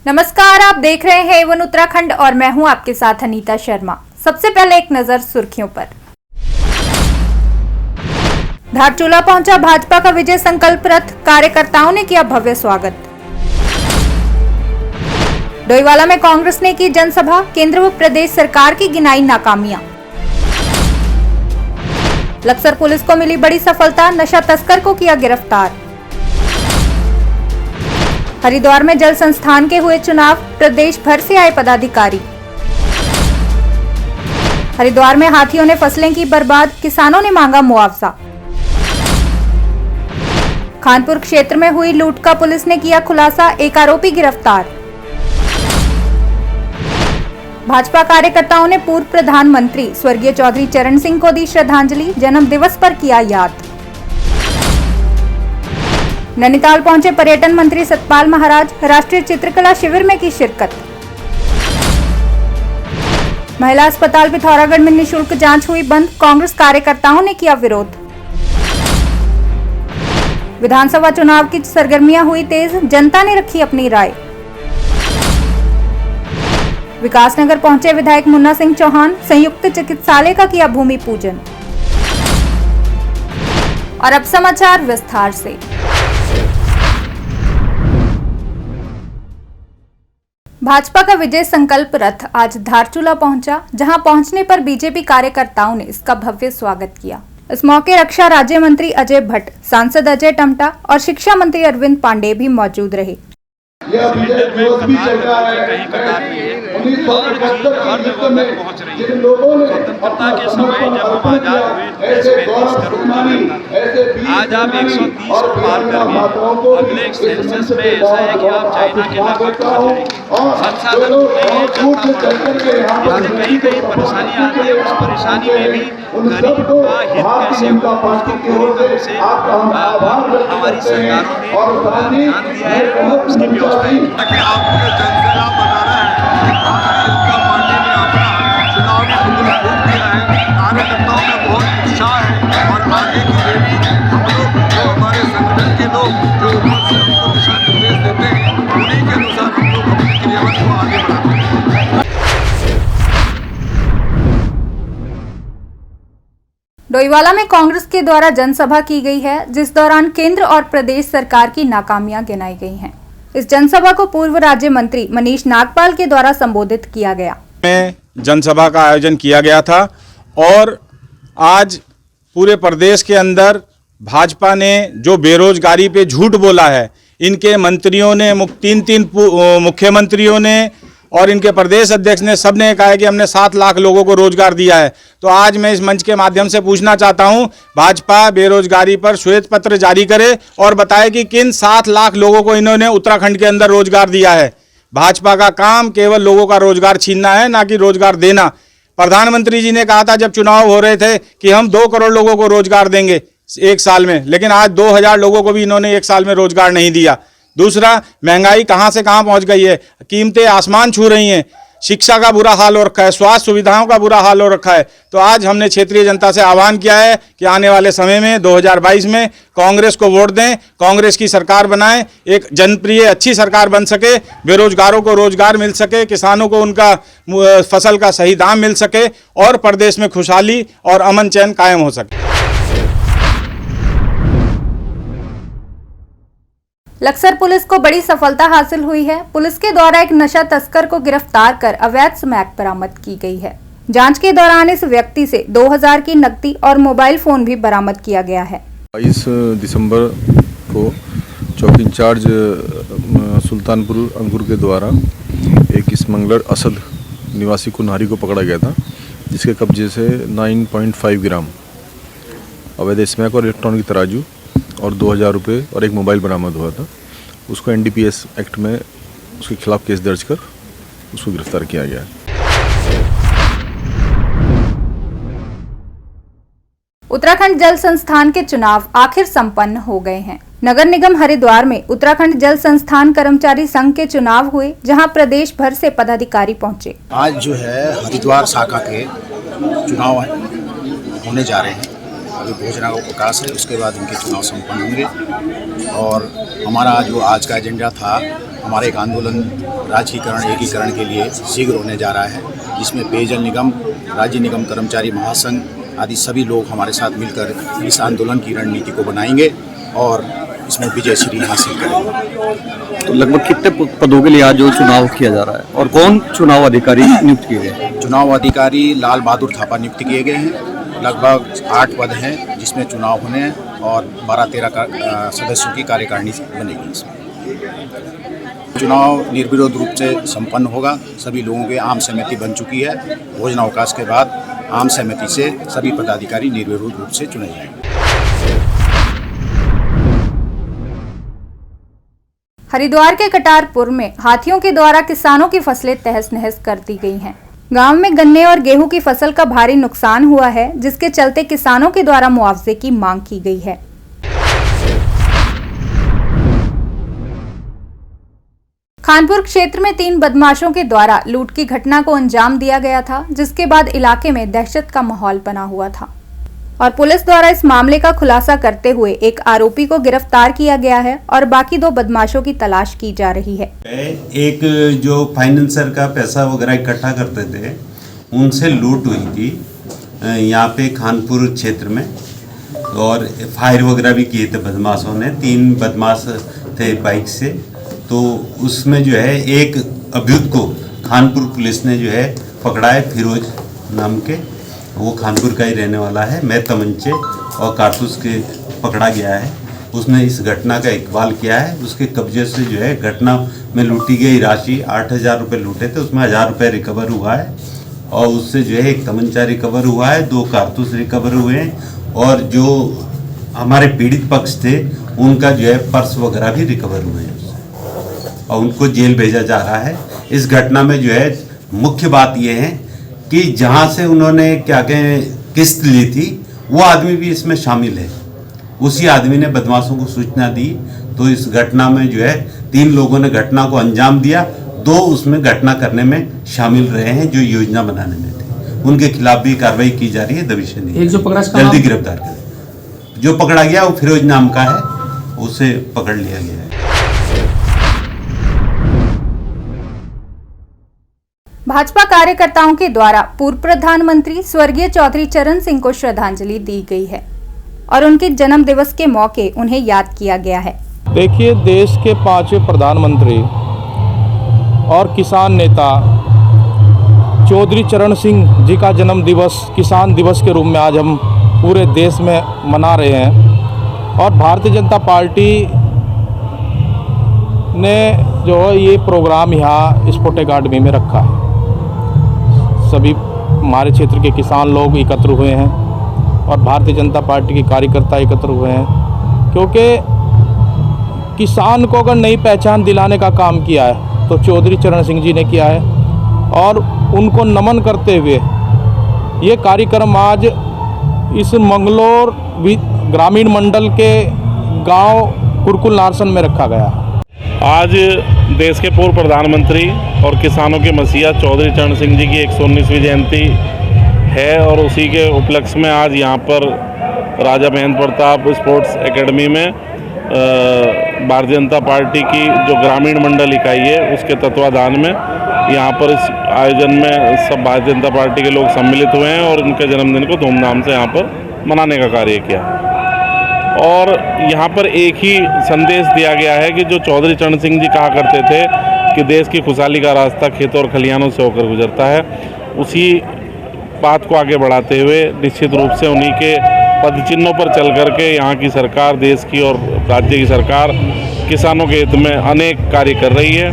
नमस्कार, आप देख रहे हैं A1 उत्तराखंड और मैं हूं आपके साथ अनीता शर्मा। सबसे पहले एक नजर सुर्खियों पर। धारचूला पहुंचा भाजपा का विजय संकल्प रथ, कार्यकर्ताओं ने किया भव्य स्वागत। डोईवाला में कांग्रेस ने की जनसभा, केंद्र व प्रदेश सरकार की गिनाई नाकामियां। लक्सर पुलिस को मिली बड़ी सफलता, नशा तस्कर को किया गिरफ्तार। हरिद्वार में जल संस्थान के हुए चुनाव, प्रदेश भर से आए पदाधिकारी। हरिद्वार में हाथियों ने फसलें की बर्बाद, किसानों ने मांगा मुआवजा। खानपुर क्षेत्र में हुई लूट का पुलिस ने किया खुलासा, एक आरोपी गिरफ्तार। भाजपा कार्यकर्ताओं ने पूर्व प्रधानमंत्री स्वर्गीय चौधरी चरण सिंह को दी श्रद्धांजलि, जन्म दिवस पर किया याद। नैनीताल पहुंचे पर्यटन मंत्री सतपाल महाराज, राष्ट्रीय चित्रकला शिविर में की शिरकत। महिला अस्पताल पिथौरागढ़ में निशुल्क जांच हुई बंद, कांग्रेस कार्यकर्ताओं ने किया विरोध। विधानसभा चुनाव की सरगर्मियां हुई तेज, जनता ने रखी अपनी राय। विकासनगर पहुंचे विधायक मुन्ना सिंह चौहान, संयुक्त चिकित्सालय का किया भूमि पूजन। और अब समाचार विस्तार से। भाजपा का विजय संकल्प रथ आज धारचूला पहुंचा, जहां पहुंचने पर बीजेपी कार्यकर्ताओं ने इसका भव्य स्वागत किया। इस मौके रक्षा राज्य मंत्री अजय भट्ट, सांसद अजय टमटा और शिक्षा मंत्री अरविंद पांडे भी मौजूद रहे। यह विजय दिवस भी चल रहा है। 1971 में जिन लोगों ने स्वतंत्रता के समय जब हम आजाद हुए, ऐसे गौरव सम्मानी, ऐसे आज आप 130 पार कर गए। अगले सेंसस में ऐसा है कि आप चाइना के लगभग संसाधन नहीं कहीं परेशानी आती है। उस परेशानी में भी गरीब का हित कैसे हो, उसको पूरी तरह से हमारी सरकारों ने ध्यान दिया है और उसकी व्यवस्था ताकि आपको जनसेवा बनाना है। भारतीय जनता पार्टी ने अपना चुनावी खुद किया है। कार्यकर्ताओं में बहुत उत्साह है और आगे की रैली हम लोग जो हमारे संगठन के लोग जो ऊपर से हमको दिशा निर्देश देते हैं, उन्हीं के अनुसार हम लोग अपने क्रियावन को आगे बढ़ाते हैं। डोईवाला में कांग्रेस के द्वारा जनसभा की गई है, जिस दौरान केंद्र और प्रदेश सरकार की नाकामियां गिनाई गई हैं। इस जनसभा को पूर्व राज्य मंत्री मनीष नागपाल के द्वारा संबोधित किया गया। में जनसभा का आयोजन किया गया था और आज पूरे प्रदेश के अंदर भाजपा ने जो बेरोजगारी पे झूठ बोला है, इनके मंत्रियों ने, तीन मुख्यमंत्रियों ने और इनके प्रदेश अध्यक्ष ने, सब ने कहा है कि हमने 7 लाख लोगों को रोजगार दिया है। तो आज मैं इस मंच के माध्यम से पूछना चाहता हूं, भाजपा बेरोजगारी पर श्वेत पत्र जारी करे और बताए कि किन 7 लाख लोगों को इन्होंने उत्तराखंड के अंदर रोजगार दिया है। भाजपा का काम केवल लोगों का रोजगार छीनना है, ना कि रोजगार देना। प्रधानमंत्री जी ने कहा था जब चुनाव हो रहे थे कि हम 2 करोड़ लोगों को रोजगार देंगे 1 साल में, लेकिन आज 2000 लोगों को भी इन्होंने 1 साल में रोजगार नहीं दिया। दूसरा, महंगाई कहां से कहां पहुंच गई है, कीमतें आसमान छू रही हैं, शिक्षा का बुरा हाल हो रखा है, स्वास्थ्य सुविधाओं का बुरा हाल हो रखा है। तो आज हमने क्षेत्रीय जनता से आह्वान किया है कि आने वाले समय में 2022 में कांग्रेस को वोट दें, कांग्रेस की सरकार बनाएं, एक जनप्रिय अच्छी सरकार बन सके, बेरोजगारों को रोजगार मिल सके, किसानों को उनका फसल का सही दाम मिल सके और प्रदेश में खुशहाली और अमन चैन कायम हो सके। लक्सर पुलिस को बड़ी सफलता हासिल हुई है। पुलिस के द्वारा एक नशा तस्कर को गिरफ्तार कर अवैध स्मैक बरामद की गई है। जांच के दौरान इस व्यक्ति से 2000 की नकदी और मोबाइल फोन भी बरामद किया गया है। 22 दिसंबर को चौकी इंचार्ज सुल्तानपुर अंकुर के द्वारा एक स्मगलर असद निवासी कुन्हारी को पकड़ा गया था, जिसके कब्जे से 9.5 ग्राम अवैध स्मैक और इलेक्ट्रॉनिक तराजू और 2000 रुपये और एक मोबाइल बरामद हुआ था। उसको एनडीपीएस एक्ट में उसके खिलाफ केस दर्ज कर उसको गिरफ्तार किया गया है। उत्तराखंड जल संस्थान के चुनाव आखिर संपन्न हो गए हैं। नगर निगम हरिद्वार में उत्तराखंड जल संस्थान कर्मचारी संघ के चुनाव हुए, जहां प्रदेश भर से पदाधिकारी पहुंचे। आज जो है हरिद्वार शाखा के चुनाव होने जा रहे हैं। अभी भोजनावकाश है, उसके बाद इनके चुनाव संपन्न होंगे। और हमारा जो आज का एजेंडा था, हमारा एक आंदोलन राजकीकरण एकीकरण के लिए शीघ्र होने जा रहा है, जिसमें पेयजल निगम, राज्य निगम कर्मचारी महासंघ आदि सभी लोग हमारे साथ मिलकर इस आंदोलन की रणनीति को बनाएंगे और इसमें विजय श्री हासिल करेंगे। तो लगभग कितने पदों के लिए आज जो चुनाव किया जा रहा है और कौन चुनाव अधिकारी नियुक्त किए गए? चुनाव अधिकारी लाल बहादुर थापा नियुक्त किए गए हैं। लगभग 8 पद हैं जिसमें चुनाव होने हैं और 12-13 सदस्यों की कार्यकारिणी बनेगी। इसमें चुनाव निर्विरोध रूप से संपन्न होगा। सभी लोगों की आम सहमति बन चुकी है। भोजनावकाश के बाद आम सहमति से सभी पदाधिकारी निर्विरोध रूप से चुने जाएंगे। हरिद्वार के कटारपुर में हाथियों के द्वारा किसानों की फसलें तहस नहस कर दी गई हैं। गांव में गन्ने और गेहूं की फसल का भारी नुकसान हुआ है, जिसके चलते किसानों के द्वारा मुआवजे की मांग की गई है। खानपुर क्षेत्र में 3 बदमाशों के द्वारा लूट की घटना को अंजाम दिया गया था, जिसके बाद इलाके में दहशत का माहौल बना हुआ था और पुलिस द्वारा इस मामले का खुलासा करते हुए एक आरोपी को गिरफ्तार किया गया है और बाकी 2 बदमाशों की तलाश की जा रही है। एक जो फाइनेंसर का पैसा वगैरह इकट्ठा करते थे, उनसे लूट हुई थी यहाँ पे खानपुर क्षेत्र में, और फायर वगैरह भी किए थे बदमाशों ने। 3 बदमाश थे बाइक से, तो उसमें जो है एक अभियुक्त को खानपुर पुलिस ने जो है पकड़ा है, फिरोज नाम के। वो खानपुर का ही रहने वाला है। मैं तमंचे और कारतूस के पकड़ा गया है। उसने इस घटना का इकबाल किया है। उसके कब्जे से जो है घटना में लूटी गई राशि 8,000 रुपये लूटे थे, उसमें 1,000 रुपये रिकवर हुआ है और उससे जो है एक तमंचा रिकवर हुआ है, 2 कारतूस रिकवर हुए हैं और जो हमारे पीड़ित पक्ष थे उनका जो है पर्स वगैरह भी रिकवर हुए हैं और उनको जेल भेजा जा रहा है। इस घटना में जो है मुख्य बात यह है कि जहां से उन्होंने क्या कहें किस्त ली थी, वो आदमी भी इसमें शामिल है। उसी आदमी ने बदमाशों को सूचना दी, तो इस घटना में जो है 3 लोगों ने घटना को अंजाम दिया, 2 उसमें घटना करने में शामिल रहे हैं जो योजना बनाने में थे। उनके खिलाफ भी कार्रवाई की जा रही है। दबिश नहीं, जल्दी गिरफ्तार करें। जो पकड़ा गया वो फिरोज नाम का है, उसे पकड़ लिया गया है। भाजपा कार्यकर्ताओं के द्वारा पूर्व प्रधानमंत्री स्वर्गीय चौधरी चरण सिंह को श्रद्धांजलि दी गई है और उनके जन्म दिवस के मौके उन्हें याद किया गया है। देखिए, देश के 5वें प्रधानमंत्री और किसान नेता चौधरी चरण सिंह जी का जन्म दिवस किसान दिवस के रूप में आज हम पूरे देश में मना रहे हैं और भारतीय जनता पार्टी ने जो ये प्रोग्राम यहाँ स्पोर्ट अकादमी में रखा है। सभी हमारे क्षेत्र के किसान लोग एकत्र हुए हैं और भारतीय जनता पार्टी के कार्यकर्ता एकत्र हुए हैं, क्योंकि किसान को अगर नई पहचान दिलाने का काम किया है तो चौधरी चरण सिंह जी ने किया है और उनको नमन करते हुए ये कार्यक्रम आज इस मंगलोर ग्रामीण मंडल के गांव कुरकुल नारसन में रखा गया है। आज देश के पूर्व प्रधानमंत्री और किसानों के मसीहा चौधरी चरण सिंह जी की 119वीं जयंती है और उसी के उपलक्ष्य में आज यहाँ पर राजा महेंद्र प्रताप स्पोर्ट्स एकेडमी में भारतीय जनता पार्टी की जो ग्रामीण मंडल इकाई है उसके तत्वाधान में यहाँ पर इस आयोजन में सब भारतीय जनता पार्टी के लोग सम्मिलित हुए हैं और उनके जन्मदिन को धूमधाम से यहाँ पर मनाने का कार्य किया। और यहाँ पर एक ही संदेश दिया गया है कि जो चौधरी चरण सिंह जी कहा करते थे कि देश की खुशहाली का रास्ता खेतों और खलिहानों से होकर गुजरता है, उसी बात को आगे बढ़ाते हुए निश्चित रूप से उन्हीं के पदचिन्हों पर चल करके यहाँ की सरकार, देश की और राज्य की सरकार किसानों के हित में अनेक कार्य कर रही है।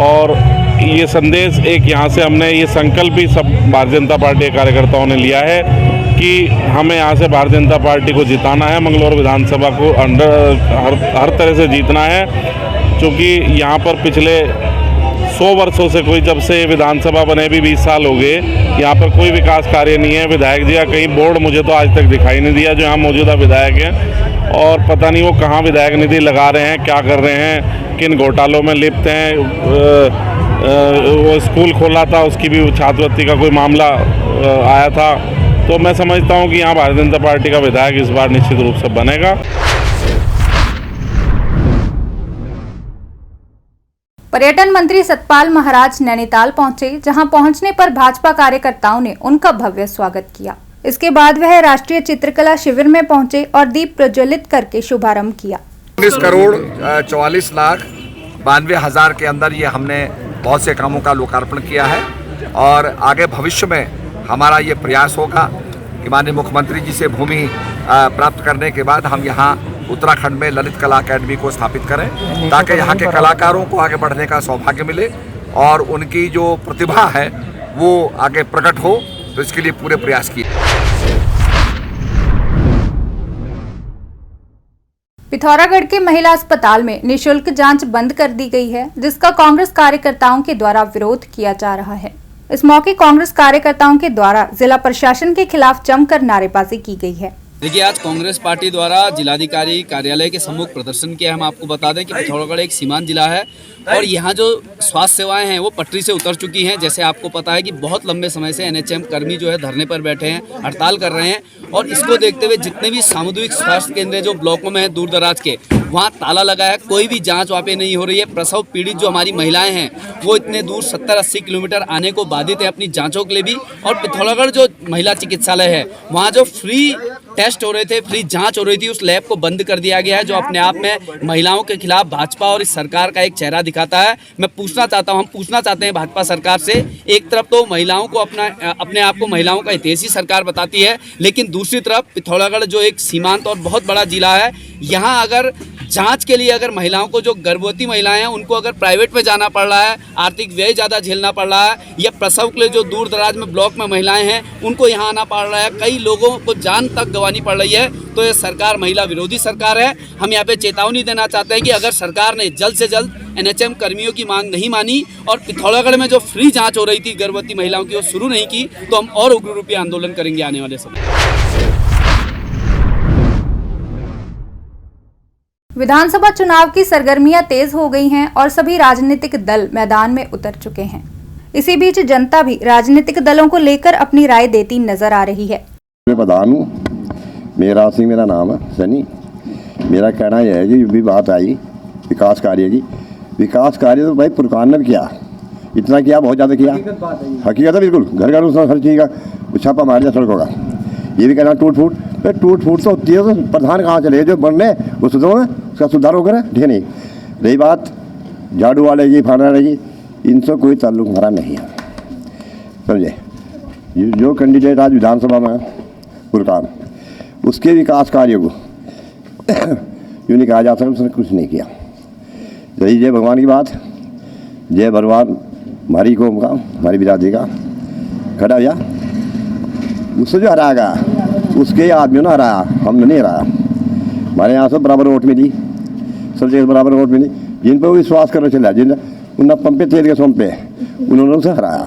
और ये संदेश एक यहाँ से हमने ये संकल्प भी सब भारतीय जनता पार्टी के कार्यकर्ताओं ने लिया है कि हमें यहाँ से भारतीय जनता पार्टी को जिताना है, मंगलौर विधानसभा को हर तरह से जीतना है, क्योंकि यहाँ पर पिछले 100 वर्षों से कोई जब से विधानसभा बने भी 20 साल हो गए, यहाँ पर कोई विकास कार्य नहीं है। विधायक जी का कहीं बोर्ड मुझे तो आज तक दिखाई नहीं दिया जो यहाँ मौजूदा विधायक हैं, और पता नहीं वो कहाँ विधायक निधि लगा रहे हैं, क्या कर रहे हैं, किन घोटालों में लिप्त हैं। वो स्कूल खोला था, उसकी भी छात्रवृत्ति का कोई मामला आया था। तो मैं समझता हूं कि यहाँ भारतीय जनता पार्टी का विधायक इस बार निश्चित रूप से बनेगा। पर्यटन मंत्री सतपाल महाराज नैनीताल पहुंचे, जहां पहुंचने पर भाजपा कार्यकर्ताओं ने उनका भव्य स्वागत किया। इसके बाद वह राष्ट्रीय चित्रकला शिविर में पहुंचे और दीप प्रज्वलित करके शुभारंभ किया। 19 करोड़ 44 लाख 92 हज़ार के अंदर ये हमने बहुत से कामों का लोकार्पण किया है और आगे भविष्य में हमारा ये प्रयास होगा कि माननीय मुख्यमंत्री जी से भूमि प्राप्त करने के बाद हम यहाँ उत्तराखंड में ललित कला अकेडमी को स्थापित करें, ताकि यहाँ के कलाकारों को आगे बढ़ने का सौभाग्य मिले और उनकी जो प्रतिभा है वो आगे प्रकट हो। तो इसके लिए पूरे प्रयास किए। पिथौरागढ़ के महिला अस्पताल में निःशुल्क जांच बंद कर दी गई है, जिसका कांग्रेस कार्यकर्ताओं के द्वारा विरोध किया जा रहा है। इस मौके कांग्रेस कार्यकर्ताओं के द्वारा जिला प्रशासन के खिलाफ जमकर नारेबाजी की गई है। देखिए, आज कांग्रेस पार्टी द्वारा जिलाधिकारी कार्यालय के सम्मुख प्रदर्शन किया। हम आपको बता दें कि पिथौरागढ़ एक सीमांत जिला है और यहाँ जो स्वास्थ्य सेवाएं हैं वो पटरी से उतर चुकी हैं। जैसे आपको पता है कि बहुत लंबे समय से NHM कर्मी जो है धरने पर बैठे हैं, हड़ताल कर रहे हैं और इसको देखते हुए जितने भी सामुदायिक स्वास्थ्य केंद्र जो ब्लॉकों में हैं दूर दराज के, वहाँ ताला लगा है, कोई भी जांच वहाँ पे नहीं हो रही है। प्रसव पीड़ित जो हमारी महिलाएं हैं वो इतने दूर 70-80 किलोमीटर आने को बाधित है अपनी जांचों के लिए भी। और पिथौरागढ़ जो महिला चिकित्सालय है वहाँ जो फ्री टेस्ट हो रहे थे, फ्री जांच हो रही थी, उस लैब को बंद कर दिया गया है, जो अपने आप में महिलाओं के खिलाफ भाजपा और इस सरकार का एक चेहरा दिखाता है। मैं पूछना चाहता हूं, हम पूछना चाहते हैं भाजपा सरकार से, एक तरफ तो महिलाओं को अपने आप को महिलाओं का हितैषी सरकार बताती है, लेकिन दूसरी तरफ पिथौरागढ़ जो एक सीमांत और बहुत बड़ा जिला है, यहाँ अगर जांच के लिए अगर महिलाओं को, जो गर्भवती महिलाएं हैं उनको अगर प्राइवेट में जाना पड़ रहा है, आर्थिक व्यय ज़्यादा झेलना पड़ रहा है, या प्रसव के लिए जो दूर दराज में ब्लॉक में महिलाएं हैं उनको यहाँ आना पड़ रहा है, कई लोगों को जान तक गंवानी पड़ रही है, तो ये सरकार महिला विरोधी सरकार है। हम यहाँ पे चेतावनी देना चाहते हैं कि अगर सरकार ने जल्द से जल्द NHM कर्मियों की मांग नहीं मानी और पिथौरागढ़ में जो फ्री जाँच हो रही थी गर्भवती महिलाओं की वो शुरू नहीं की, तो हम और उग्र रूपी आंदोलन करेंगे आने वाले समय। विधानसभा चुनाव की सरगर्मियां तेज हो गई हैं और सभी राजनीतिक दल मैदान में उतर चुके हैं। इसी बीच जनता भी राजनीतिक दलों को लेकर अपनी राय देती नजर आ रही है। मैं प्रधान हूँ, मेरा सिंह मेरा नाम है सनी। मेरा कहना यह है कि भी बात आई विकास कार्य की, विकास कार्य तो भाई पुरकान ने भी किया, इतना किया, बहुत ज़्यादा किया, हकीकत है बिल्कुल। घर घर उसने हर चीज़ का छापा मार दिया सड़कों का। ये भी कहना टूट फूट तो होती है, तो प्रधान कहाँ चले जो बनने वो सुधरो, उसका सुधार होकर ठीक नहीं। रही बात झाड़ू वाले की, फाड़ने वाले की, इनसे कोई ताल्लुक हमारा नहीं है, समझे। जो कैंडिडेट आज विधानसभा में पुरकान, उसके विकास कार्य को यूँ नहीं कहा जा सकता उसने कुछ नहीं किया। रही जय भगवान की बात, जय भगवान हमारी कौम का, हमारी बिरादरी का खड़ा या उससे जो हराएगा उसके आदमियों ने हराया, हमने नहीं हराया। हमारे यहाँ से बराबर वोट मिली, सब जगह बराबर वोट मिली। जिन पर विश्वास करना चला, जिन उन पंपे तेल के सोम पे उन्होंने उसे हराया।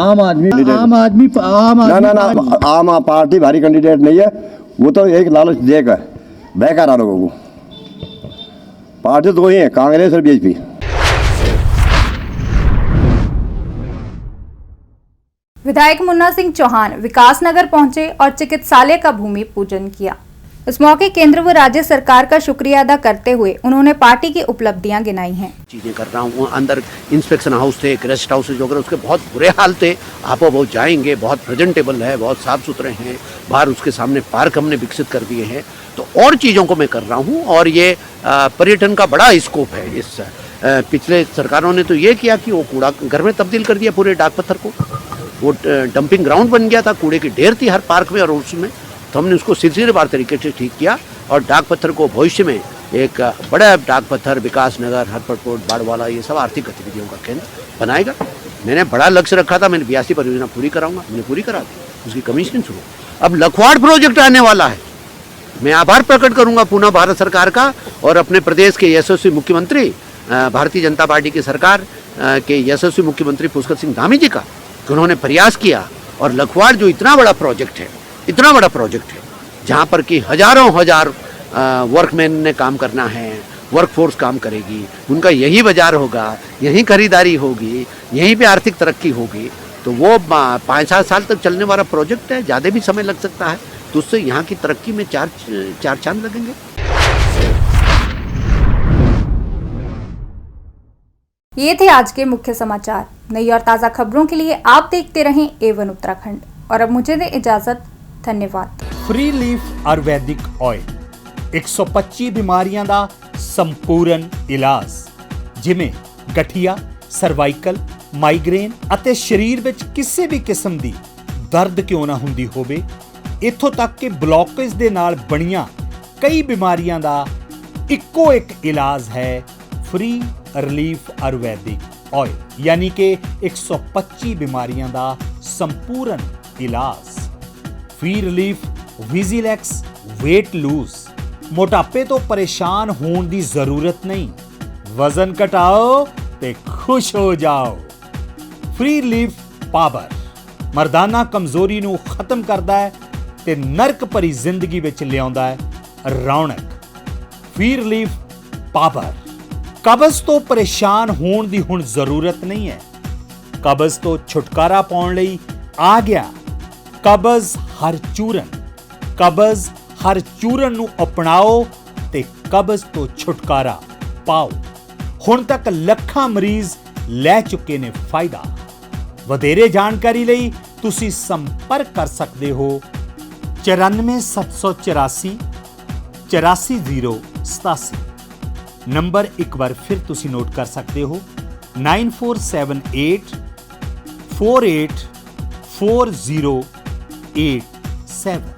आम आदमी ना आम पार्टी भारी कैंडिडेट नहीं है, वो तो एक लालच देकर बहका रहा लोगों को। पार्टी तो वही है, कांग्रेस और BJP। विधायक मुन्ना सिंह चौहान विकासनगर पहुंचे और चिकित्सालय का भूमि पूजन किया। इस मौके केंद्र व राज्य सरकार का शुक्रिया अदा करते हुए उन्होंने पार्टी की उपलब्धियां गिनाई हैं। चीजें कर रहा हूँ, अंदर इंस्पेक्शन हाउस थे, गेस्ट हाउस जो उसके बहुत बुरे हाल थे, आप वो जाएंगे, बहुत प्रेजेंटेबल है, बहुत साफ सुथरे हैं, बाहर उसके सामने पार्क हमने विकसित कर दिए हैं। तो और चीज़ों को मैं कर रहा हूँ और ये पर्यटन का बड़ा स्कोप है। इस पिछले सरकारों ने तो ये किया कि वो कूड़ा घर में तब्दील कर दिया पूरे डाक पत्थर को, वो डंपिंग ग्राउंड बन गया था, कूड़े की ढेर थी हर पार्क में और उसमें, तो हमने उसको सिलसिलेवार तरीके से ठीक किया और डाक पत्थर को भविष्य में एक बड़ा डाक पत्थर विकासनगर, हरपटकोट, बाड़वाला, ये सब आर्थिक गतिविधियों का केंद्र बनाएगा। मैंने बड़ा लक्ष्य रखा था, मैंने 82 परियोजना पूरी कराऊंगा, मैंने पूरी करा दी, उसकी कमीशनिंग शुरू। अब लखवाड़ प्रोजेक्ट आने वाला है, मैं आभार प्रकट करूंगा पुनः भारत सरकार का और अपने प्रदेश के यशस्वी मुख्यमंत्री, भारतीय जनता पार्टी की सरकार के यशस्वी मुख्यमंत्री पुष्कर सिंह धामी जी का, कि उन्होंने प्रयास किया और लखवाड़ जो इतना बड़ा प्रोजेक्ट है, इतना बड़ा प्रोजेक्ट है, जहाँ पर कि हजारों हजार वर्कमैन ने काम करना है, वर्कफोर्स काम करेगी, उनका यही बाजार होगा, यही खरीदारी होगी, यहीं पे आर्थिक तरक्की होगी, तो वो 5-7 साल तक चलने वाला प्रोजेक्ट है, ज़्यादा भी समय लग सकता है, तो उससे यहाँ की तरक्की में चार चांद लगेंगे। ये थे आज के मुख्य समाचार। नई और ताज़ा खबरों के लिए आप देखते रहें A1 उत्तराखंड। और अब मुझे दें इजाजत। धन्यवाद। फ्री लीफ आयुर्वैदिक ऑयल 125 ਬਿਮਾਰੀਆਂ ਦਾ ਸੰਪੂਰਨ ਇਲਾਜ, ਜਿਵੇਂ ਗਠੀਆ, ਸਰਵਾਈਕਲ, ਮਾਈਗ੍ਰੇਨ ਅਤੇ ਸਰੀਰ ਵਿੱਚ ਕਿਸੇ ਵੀ ਕਿਸਮ ਦੀ ਦਰਦ ਕਿਉਂ ਨਾ ਹੁੰਦੀ ਹੋਵੇ, ਇੱਥੋਂ ਤੱਕ ਕਿ ਬਲੌਕੇਜ ਦੇ ਨਾਲ ਬਣੀਆਂ ਕਈ ਬਿਮਾਰੀਆਂ ਦਾ ਇੱਕੋ ਇੱਕ ਇਲਾਜ ਹੈ फ्री रिलीफ आयुर्वैदिक ऑयल, यानी कि 125 बीमारियां दा संपूर्ण इलाज। फ्री रिलीफ विजिलैक्स वेट लूज, मोटापे तो परेशान होने की जरूरत नहीं, वजन घटाओ ते खुश हो जाओ। फ्री रिलीफ पावर मर्दाना कमजोरी नू खत्म करता है ते नरक भरी जिंदगी विच लियाउंदा है रौनक। फ्री रिलीफ पावर कब्ज तो परेशान होने की हुण जरूरत नहीं है, कब्ज तो छुटकारा पाउण लई आ गया कब्ज हर चूरन। कब्ज हर चूरन नू अपनाओ ते कब्ज तो छुटकारा पाओ। हुण तक लखां मरीज लै चुके ने फायदा। वधेरे जानकारी लई तुसी संपर्क कर सकते हो 94 784 84087। नंबर एक बार फिर तुसी नोट कर सकते हो 9478 48 4087।